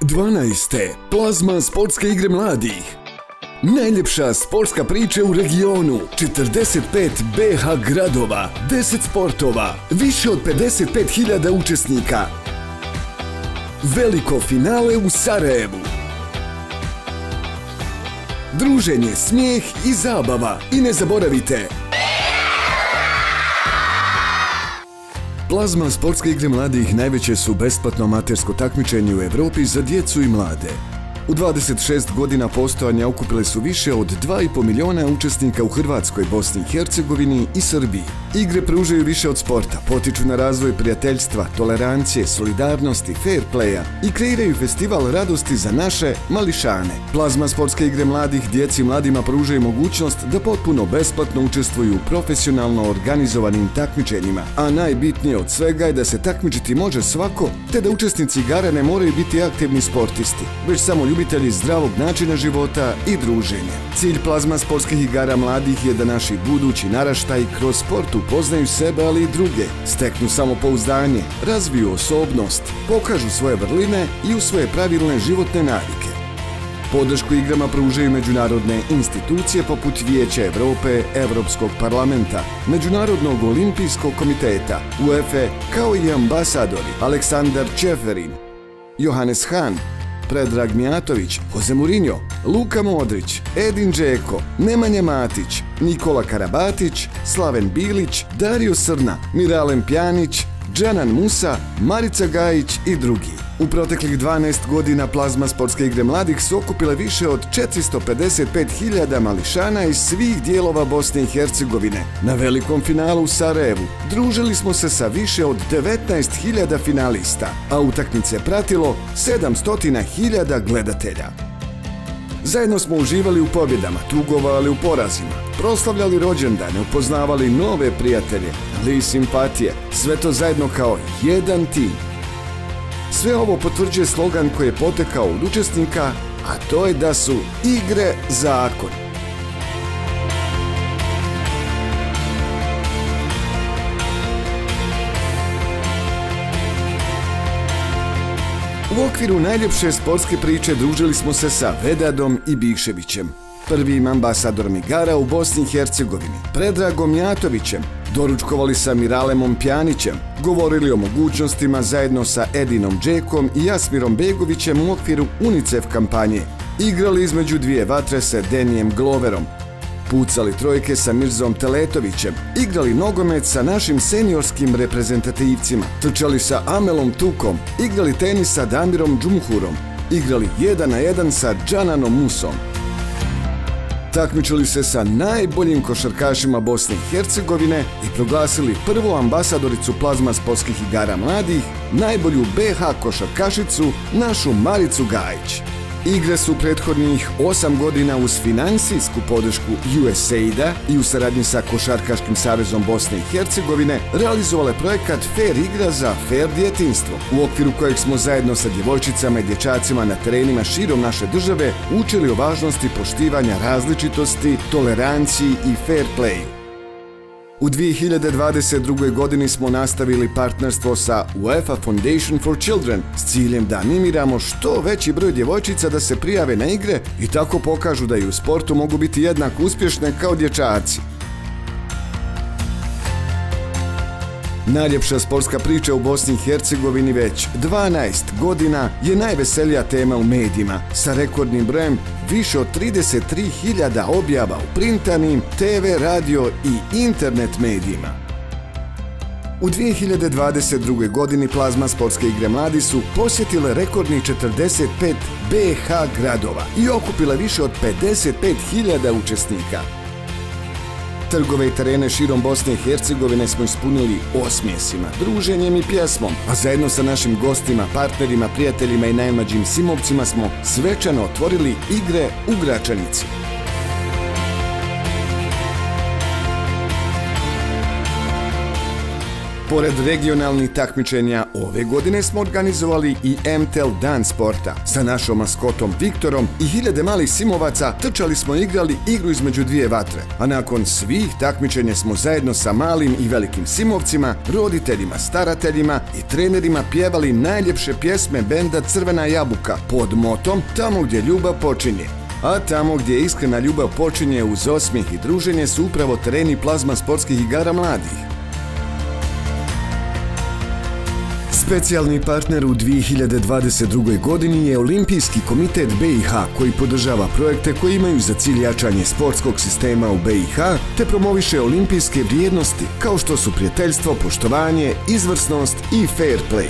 12. Plazma sportske igre mladih. Najljepša sportska priča u regionu, 45 BH gradova, 10 sportova, više od 55.000 učesnika. Veliko finale u Sarajevu. Druženje, smijeh i zabava. I ne zaboravite, Plazma sportske igre mladih najveće su besplatno amatersko takmičenje u Evropi za djecu i mlade. U 26 godina postojanja okupile su više od 2,5 miliona učesnika u Hrvatskoj, Bosni i Hercegovini i Srbiji. Igre pružaju više od sporta, potiču na razvoj prijateljstva, tolerancije, solidarnosti, fair playa i kreiraju festival radosti za naše mališane. Plazma sportske igre mladih djeci i mladima pružaju mogućnost da potpuno besplatno učestvuju u profesionalno organizovanim takmičenjima, a najbitnije od svega je da se takmičiti može svako, te da učesnici igara ne moraju biti aktivni sportisti, već samo ljubitelji zdravog načina života i druženja. Cilj Plazma sportskih igara mladih je da naši budući naraštaji kroz sport upoznaju sebe, ali i druge, steknu samopouzdanje, razviju osobnost, pokažu svoje vrline i usvoje pravilne životne navike. Podršku igrama pružaju međunarodne institucije poput Vijeća Evrope, Evropskog parlamenta, Međunarodnog olimpijskog komiteta, UEFA, kao i ambasadori Aleksandar Čeferin, Johannes Hahn, Predrag Mijatović, Jose Mourinho, Luka Modrić, Edin Džeko, Nemanja Matić, Nikola Karabatić, Slaven Bilić, Dario Srna, Miralem Pjanić, Džanan Musa, Marica Gajić i drugi. U proteklih 12 godina Plazma sportske igre mladih su okupile više od 455.000 mališana iz svih dijelova Bosne i Hercegovine. Na velikom finalu u Sarajevu družili smo se sa više od 19.000 finalista, a utakmice pratilo 700.000 gledatelja. Zajedno smo uživali u pobjedama, tugovali u porazima, proslavljali rođendane, upoznavali nove prijatelje, ali i simpatije, sve to zajedno kao jedan tim. Sve ovo potvrđuje slogan koji je potekao od učesnika, a to je da su igre zakon. U okviru najljepše sportske priče družili smo se sa Vedadom i Bikševićem, prvim ambasadorom igara u Bosni i Hercegovini, Predragom Mijatovićem, doručkovali sa Miralemom Pjanićem, govorili o mogućnostima zajedno sa Edinom Džekom i Jasmirom Begovićem u okviru UNICEF kampanje, igrali između dvije vatre sa Denijem Gloverom, pucali trojke sa Mirzom Teletovićem, igrali nogomet sa našim seniorskim reprezentativcima, trčali sa Amelom Tukom, igrali tenis sa Damirom Džumhurom, igrali 1 na 1 sa Džananom Musom. Takmičili se sa najboljim košarkašima Bosne i Hercegovine i proglasili prvu ambasadoricu Plazma sportskih igara mladih, najbolju BH košarkašicu, našu Maricu Gajić. Igre su prethodnih 8 godina uz financijsku podršku USAID-a i u saradnji sa Košarkaškim savezom Bosne i Hercegovine realizovale projekat Fair igra za fair djetinjstvo, u okviru kojeg smo zajedno sa djevojčicama i dječacima na terenima širom naše države učili o važnosti poštivanja različitosti, toleranciji i fair play. U 2022. godini smo nastavili partnerstvo sa UEFA Foundation for Children s ciljem da animiramo što veći broj djevojčica da se prijave na igre i tako pokažu da i u sportu mogu biti jednako uspješne kao dječaci. Najljepša sportska priča u Bosni i Hercegovini već 12 godina je najveselija tema u medijima, sa rekordnim brojem više od 33.000 objava u printanim, TV, radio i internet medijima. U 2022. godini Plazma sportske igre mladi su posjetile rekordni 45 BH gradova i okupile više od 55.000 učesnika. Trgove i terene širom Bosne i Hercegovine smo ispunili osmjesima, druženjem i pjesmom, a zajedno sa našim gostima, partnerima, prijateljima i najmlađim simovcima smo svečano otvorili igre u Gračanici. Pored regionalnih takmičenja, ove godine smo organizovali i MTEL Dan sporta. Sa našom maskotom Viktorom i hiljade malih simovaca trčali smo i igrali igru između dvije vatre. A nakon svih takmičenja smo zajedno sa malim i velikim simovcima, roditeljima, starateljima i trenerima pjevali najljepše pjesme benda Crvena jabuka pod motom Tamo gdje ljubav počinje. A tamo gdje iskrena ljubav počinje uz osmijeh i druženje su upravo tereni Plazma sportskih igara mladih. Specijalni partner u 2022. godini je Olimpijski komitet BiH koji podržava projekte koji imaju za cilj jačanje sportskog sistema u BiH te promoviše olimpijske vrijednosti kao što su prijateljstvo, poštovanje, izvrsnost i fair play.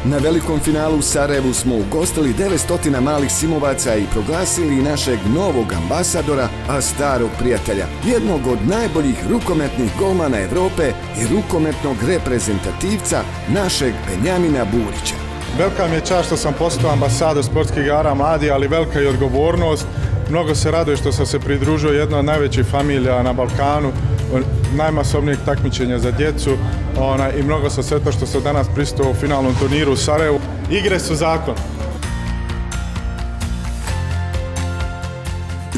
Na velikom finalu u Sarajevu smo ugostili 900 malih simovaca i proglasili našeg novog ambasadora, a starog prijatelja, jednog od najboljih rukometnih golmana Evrope i rukometnog reprezentativca našeg Benjamina Burića. Velika mi je čast što sam postao ambasador sportskih igara mladih, ali velika je odgovornost. Mnogo se radujem što sam se pridružio jednoj od najvećih familija na Balkanu, najmasovnijeg takmičenja za djecu i mnogo sam sretan što sam danas pristao u finalnom turniru u Sarajevu. Igre su zakon.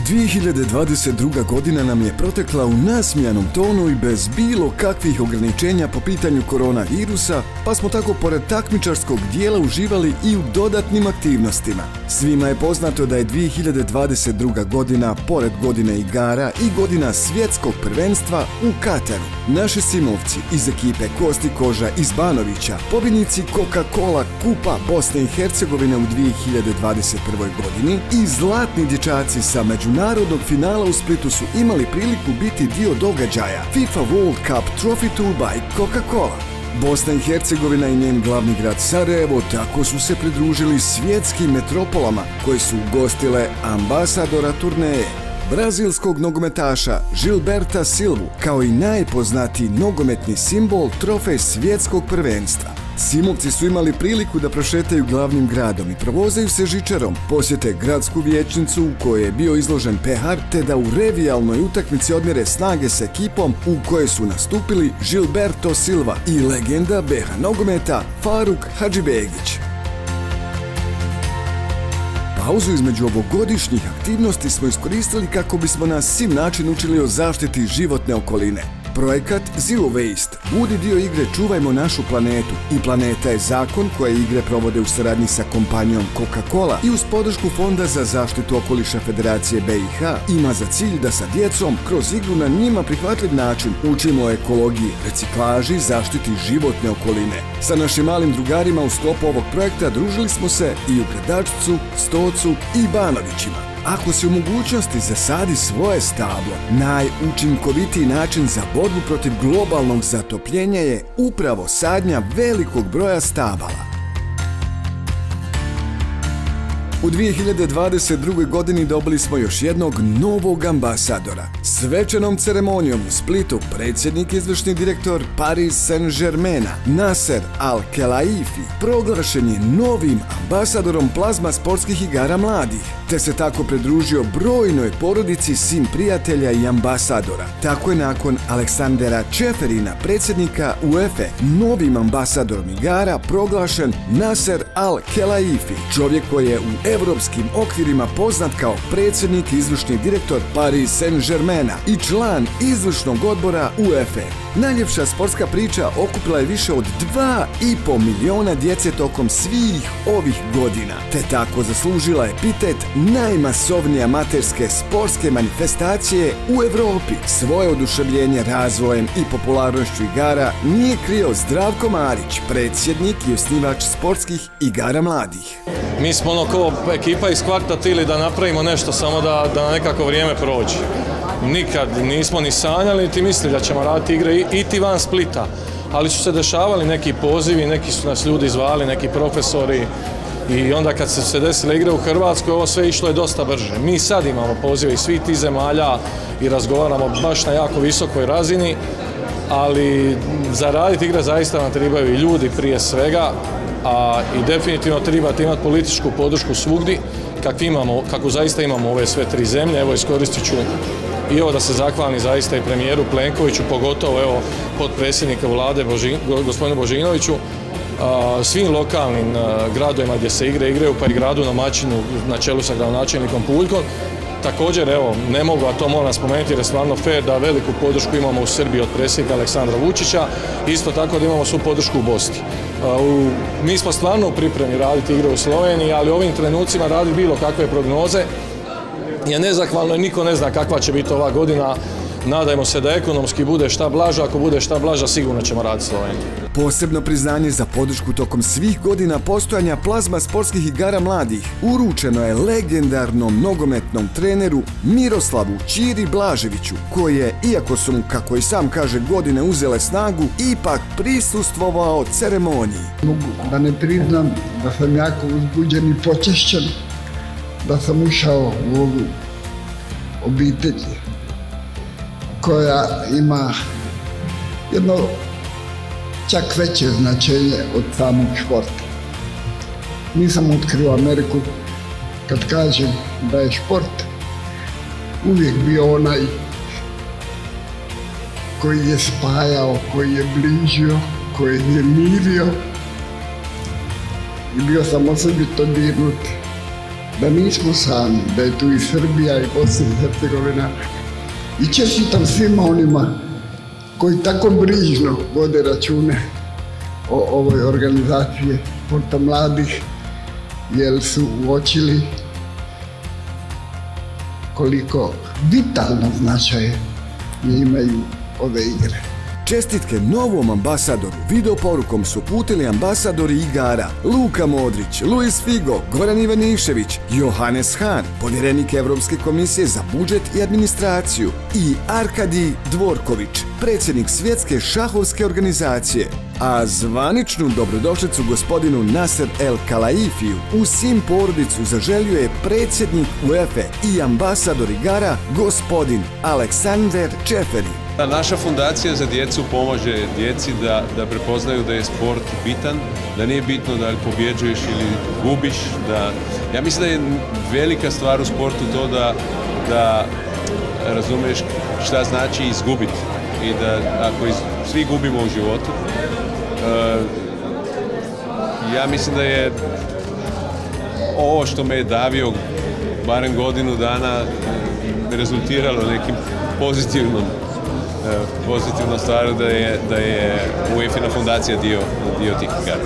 2022. godina nam je protekla u nasmijanom tonu i bez bilo kakvih ograničenja po pitanju koronavirusa, pa smo tako pored takmičarskog dijela uživali i u dodatnim aktivnostima. Svima je poznato da je 2022. godina, pored godine igara i godina svjetskog prvenstva u Kataru. Naši simovci iz ekipe Kosti Koža iz Banovića, pobjednici Coca-Cola Kupa Bosne i Hercegovine u 2021. godini i zlatni dječaci sa međunarodnog finala u Splitu su imali priliku biti dio događaja FIFA World Cup Trophy Tour by Coca-Cola. Bosna i Hercegovina i njen glavni grad Sarajevo tako su se pridružili svjetskim metropolama koje su ugostile ambasadora turneje, brazilskog nogometaša Gilberta Silvu, kao i najpoznatiji nogometni simbol trofej svjetskog prvenstva. Simovci su imali priliku da prošetaju glavnim gradom i provozaju se žičarom, posjete gradsku vijećnicu u kojoj je bio izložen pehar, te da u revijalnoj utakmici odmjere snage s ekipom u kojoj su nastupili Gilberto Silva i legenda BiH nogometa Faruk Hadžibegić. Pauzu između ovogodišnjih aktivnosti smo iskoristili kako bismo na svim način učili o zaštiti životne okoline. Projekat Zero Waste budi dio igre Čuvajmo našu planetu i Planeta je zakon koje igre provode u saradnji sa kompanijom Coca-Cola i uz podršku Fonda za zaštitu okoliša Federacije BiH ima za cilj da sa djecom kroz igru na njima prihvatljiv način učimo o ekologiji, reciklaži, zaštiti životne okoline. Sa našim malim drugarima u sklopu ovog projekta družili smo se i u Gradačcu, Stocu i Banovićima. Ako si u mogućnosti zasadi svoje stablo, najučinkovitiji način za borbu protiv globalnog zatopljenja je upravo sadnja velikog broja stabala. U 2022. godini dobili smo još jednog novog ambasadora. Svečanom ceremonijom u Splitu predsjednik i izvršni direktor Paris Saint-Germaina Nasser Al-Khelaifi proglašen je novim ambasadorom Plazma sportskih igara mladih, te se tako pridružio brojnoj porodici sin prijatelja i ambasadora. Tako je nakon Aleksandera Čeferina, predsjednika UEFA, novim ambasadorom igara proglašen Nasser Al-Khelaifi, čovjek koji je u evropskim okvirima poznat kao predsjednik i izvršni direktor Paris Saint-Germaina i član izvršnog odbora UEFA. Najljepša sportska priča okupila je više od 2,5 miliona djece tokom svih ovih godina, te tako zaslužila epitet najmasovnije amaterske sportske manifestacije u Evropi. Svoje oduševljenje razvojem i popularnošću igara nije krio Zdravko Marić, predsjednik i osnivač sportskih igara mladih. Mi smo kao ekipa iz kvarta htjeli da napravimo nešto samo da nekako vrijeme prođe. Nikad nismo ni sanjali, niti mislili da ćemo raditi igre i van Splita. Ali su se dešavali neki pozivi, neki su nas ljudi zvali, neki profesori. I onda kad su se desile igre u Hrvatskoj, ovo sve išlo je dosta brže. Mi sad imamo pozive iz svih tih zemalja i razgovaramo baš na jako visokoj razini. Ali za raditi igre zaista nam trebaju i ljudi prije svega. I definitivno trebate imati političku podršku svugdje, kako zaista imamo ove sve tri zemlje. Evo iskoristit ću I evo da se zahvalim zaista i premijeru Plenkoviću, pogotovo evo potpredsjednika vlade gospodinu Božinoviću, svim lokalnim gradovima gdje se igraju, pa i gradu na Mačinu na čelu sa gradonačelnikom Puljkom. Također, evo, ne mogu, a to moram spomenuti jer je stvarno fair da veliku podršku imamo u Srbiji od predsjednika Aleksandra Vučića, isto tako da imamo svu podršku u Bosni. Mi smo stvarno u pripremi raditi igre u Sloveniji, ali u ovim trenucima raditi bilo kakve prognoze je nezahvalno i niko ne zna kakva će biti ova godina. Nadajmo se da ekonomski bude šta blaža, ako bude šta blaža sigurno ćemo raditi Sloveniju. Posebno priznanje za podršku tokom svih godina postojanja Plazma sportskih igara mladih uručeno je legendarnom nogometnom treneru Miroslavu Ćiri Blaževiću, koji je, iako su mu, kako i sam kaže, godine uzele snagu, ipak prisustvovao ceremoniji. Mogu da ne priznam da sam jako uzbuđen i počešćen da sam ušao u ovu obitelj koja ima jedno čak veće značenje od samog športa. Nisam otkrio Ameriku kad kažem da je šport uvijek bio onaj koji je spajao, koji je bližio, koji je mirio i bio sam osobito dirnut da nismo sami, da je tu i Srbija i Bosna i Hercegovina. I čestitam svima onima koji tako brižno vode račune o ovoj organizaciji sporta mladih, jer su uočili koliko vitalno značaje imaju ove igre. Čestitke novom ambasadoru video porukom su uputili ambasadori igara Luka Modrić, Luis Figo, Goran Ivanišević, Johannes Hahn, povjerenik Evropske komisije za budžet i administraciju, i Arkadij Dvorković, predsjednik Svjetske šahovske organizacije. A zvaničnu dobrodošlicu gospodinu Nasser El Khelaifiju u Sim porodicu zaželio je predsjednik UEFA i ambasador igara gospodin Aleksander Čeferi. Naša fundacija za djecu pomaže djeci da prepoznaju da je sport bitan, da nije bitno da li pobjeđuješ ili gubiš. Ja mislim da je velika stvar u sportu to da razumiješ šta znači izgubiti i da ako svi gubimo u životu, ja mislim da je ovo što me je davio barem godinu dana rezultiralo nekim pozitivnom stvaru da je UEFA fundacija dio tih igara.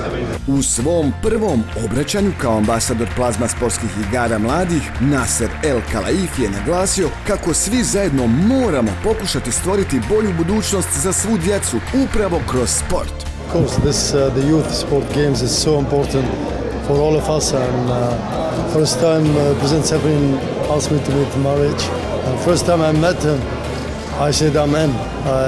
U svom prvom obraćanju kao ambasador Plazma sportskih igara mladih, Nasser El Khelaif je naglasio kako svi zajedno moramo pokušati stvoriti bolju budućnost za svu djecu upravo kroz sport. Of course, the youth sport games is so important for all of us, and first time President Seferin asked me to meet marriage, and first time I met him, I said amen.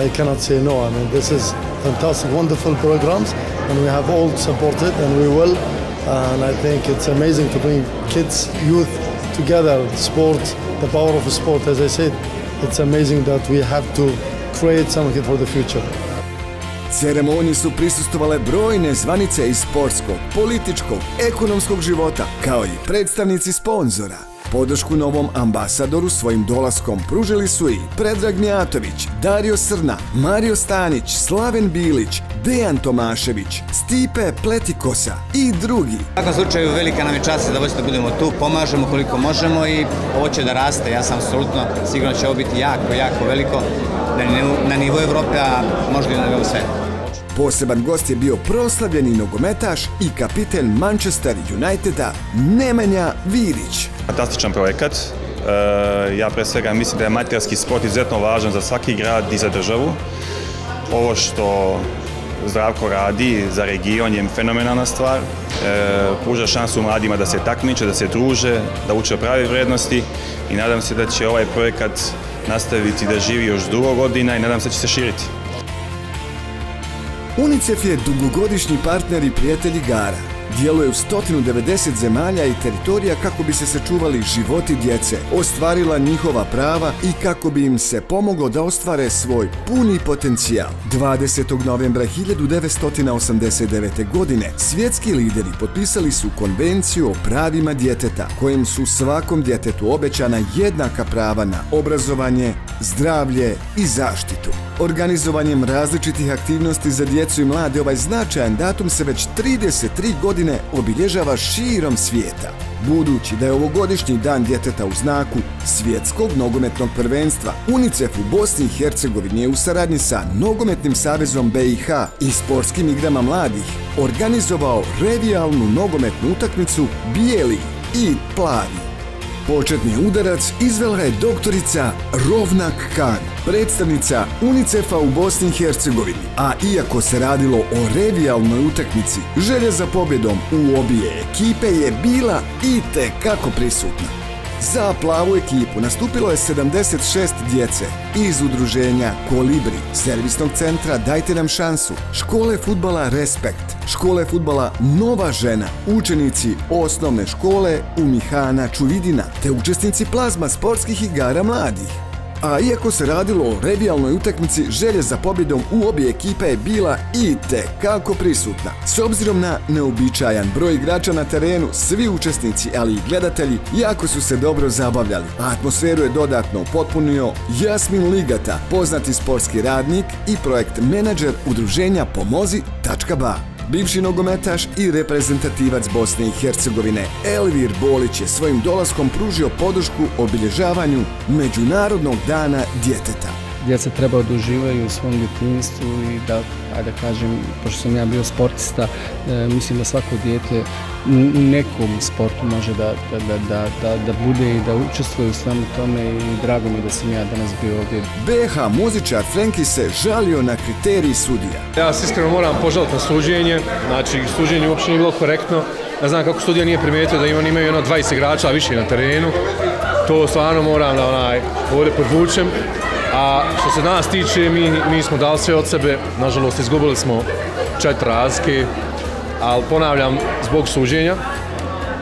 I cannot say no. I mean, this is fantastic, wonderful programs, and we have all supported, and we will. And I think it's amazing to bring kids, youth together. Sport, the power of sport. As I said, it's amazing that we have to create something for the future. Ceremoniji su prisustvovale brojne zvanice iz sportskog, političkog, ekonomskog života, kao i predstavnici sponzora. Podršku novom ambasadoru svojim dolaskom pružili su i Predrag Mijatović, Dario Srna, Mario Stanić, Slaven Bilić, Dejan Tomašević, Stipe Pletikosa i drugi. U svakom slučaju velika nam je čast i zadovoljstvo da budemo tu, pomažemo koliko možemo i ovo će da raste. Ja sam apsolutno sigurno će ovo biti jako veliko na nivou Evrope, a možda i na nivou sveta. Poseban gost je bio proslavljeni nogometaš i kapiten Manchester Uniteda Nemanja Vidić. Fantastičan projekat. Ja pre svega mislim da je amaterski sport izuzetno važan za svaki grad i za državu. Ovo što Zdravko radi za region je fenomenalna stvar. Pruža šansu mladima da se takmiče, da se druže, da uče prave vrednosti i nadam se da će ovaj projekat nastaviti da živi još dugo godina i nadam se da će se širiti. UNICEF je dugogodišnji partner i prijatelj igara. Djeluje u 190 zemalja i teritorija kako bi se sačuvali životi djece, ostvarila njihova prava i kako bi im se pomoglo da ostvare svoj puni potencijal. 20. novembra 1989. godine svjetski lideri potpisali su Konvenciju o pravima djeteta, kojim su svakom djetetu obećana jednaka prava na obrazovanje, zdravlje i zaštitu. Organizovanjem različitih aktivnosti za djecu i mlade ovaj značajan datum se već 33 godine obilježava širom svijeta. Budući da je ovogodišnji dan djeteta u znaku Svjetskog nogometnog prvenstva, UNICEF u Bosni i Hercegovini je u saradnji sa Nogometnim savezom BiH i sportskim igrama mladih organizovao revijalnu nogometnu utakmicu Bijeli i Plavi. Početni udarac izvela je doktorica Rovnak Kan, predstavnica UNICEF-a u Bosni i Hercegovini, a iako se radilo o revijalnoj utakmici, želja za pobjedom u obje ekipe je bila itekako prisutna. Za plavu ekipu nastupilo je 76 djece iz udruženja Kolibri, servisnog centra Dajte nam šansu, škole fudbala Respekt, škole fudbala Nova žena, učenici osnovne škole Umihana Čuvidina te učesnici plazma sportskih igara mladih. A iako se radilo o revijalnoj utakmici, želja za pobjedom u obje ekipe je bila itekako prisutna. S obzirom na neuobičajan broj igrača na terenu, svi učesnici, ali i gledatelji, jako su se dobro zabavljali. A atmosferu je dodatno upotpunio Jasmin Ligata, poznati sportski radnik i projekt menadžer udruženja Pomozi.ba. Bivši nogometaš i reprezentativac Bosne i Hercegovine Elvir Bolić je svojim dolaskom pružio podršku obilježavanju Međunarodnog dana djeteta. Djeca treba da uživaju u svom djetinjstvu i da, ajde kažem, pošto sam ja bio sportista, mislim da svako dijete u nekom sportu može da bude i da učestvuje u svemu tome i drago mi da sam ja danas bio ovdje. BH muzičar Frenki se žalio na kriterij sudija. Ja se iskreno moram požaliti na suđenje, znači suđenje uopće nije bilo korektno. Ja znam kako sudija nije primijetio da oni imaju 20 igrača više na terenu. To stvarno moram da ovdje podvučem. A što se nas tiče, mi smo dali sve od sebe, nažalost izgubili smo 4 razlike, ali ponavljam, zbog suđenja.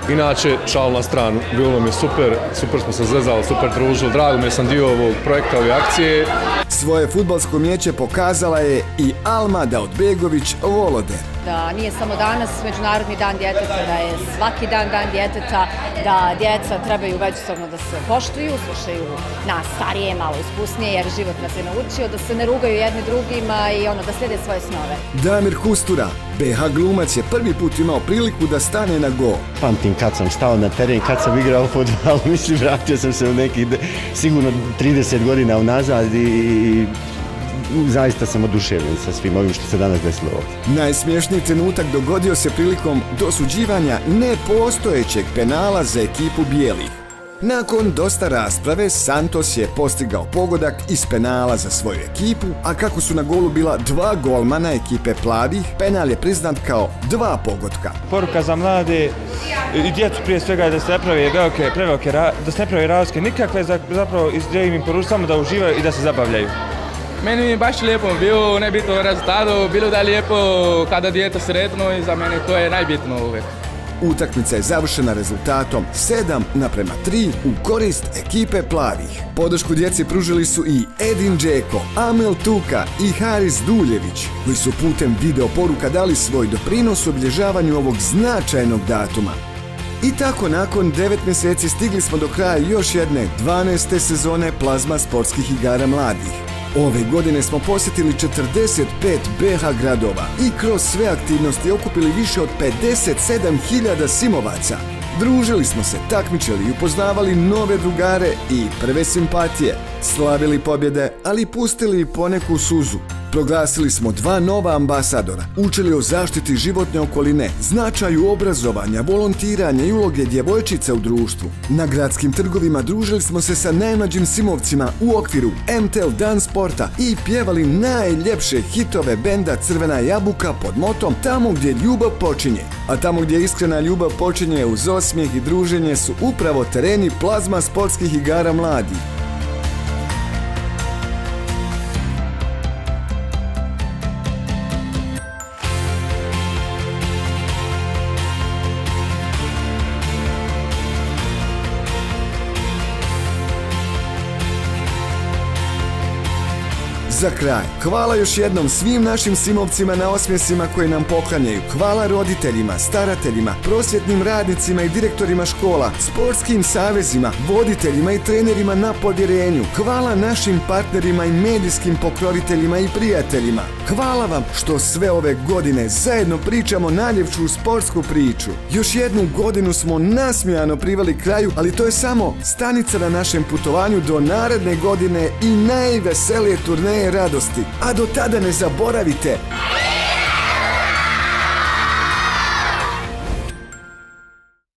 Inače, šal na stranu, bilo mi je super smo se zezali, super družili, drago mi je sam dio ovog projekta, ove akcije. Svoje fudbalsko umijeće pokazala je i Alma Daudbegović Voloder. Da nije samo danas Međunarodni dan djeteta, da je svaki dan djeteta, da djeca trebaju međusobno da se poštuju, slušaju nas starije, malo iskusnije, jer život nas je naučio da se ne rugaju jedni drugima i da slijede svoje snove. Damir Kustura, BH glumac, je prvi put imao priliku da stane na gol. Pamtim kad sam stao na teren, kad sam igrao fudbal, mislim, vratio sam se u nekih sigurno 30 godina unazad i zaista sam oduševljen sa svim ovim što se danas desilo ovdje. Najsmješniji trenutak dogodio se prilikom dosuđivanja nepostojećeg penala za ekipu bijelih. Nakon dosta rasprave, Santos je postigao pogodak iz penala za svoju ekipu, a kako su na golu bila 2 golmana ekipe plavih, penal je priznat kao 2 pogotka. Poruka za mlade i djecu prije svega je da se ne pravi razlike nikakve, zapravo želim im poručiti samo da uživaju i da se zabavljaju. Meni je baš lijepo bilo, nebitno rezultatu, bilo da je lijepo kada dijete sretno i za mene to je najbitno uvijek. Utakmica je završena rezultatom 7:3 u korist ekipe plavih. Podršku djeci pružili su i Edin Džeko, Amel Tuka i Haris Duljević, koji su putem video poruka dali svoj doprinos u obilježavanju ovog značajnog datuma. I tako nakon 9 mjeseci stigli smo do kraja još jedne 12. sezone plazma sportskih igara mladih. Ove godine smo posjetili 45 BH gradova i kroz sve aktivnosti okupili više od 57.000 simovaca. Družili smo se, takmičili i upoznavali nove drugare i prve simpatije. Slavili pobjede, ali pustili i poneku suzu. Proglasili smo 2 nova ambasadora, učili o zaštiti životne okoline, značaju obrazovanja, volontiranja i uloge djevojčica u društvu. Na gradskim trgovima družili smo se sa najmlađim simovcima u okviru MTL Dan sporta i pjevali najljepše hitove benda Crvena jabuka pod motom Tamo gdje ljubav počinje. A tamo gdje iskrena ljubav počinje uz osmijeh i druženje su upravo tereni plazma sportskih igara mladih. Za kraj, hvala još jednom svim našim simovcima na osmjesima koje nam poklanjaju. Hvala roditeljima, starateljima, prosvjetnim radnicima i direktorima škola, sportskim savezima, voditeljima i trenerima na povjerenju. Hvala našim partnerima i medijskim pokroviteljima i prijateljima. Hvala vam što sve ove godine zajedno pričamo najljepšu sportsku priču. Još jednu godinu smo nasmijano priveli kraju, ali to je samo stanica na našem putovanju do naredne godine i najveselije turneje radosti. A do tada ne zaboravite...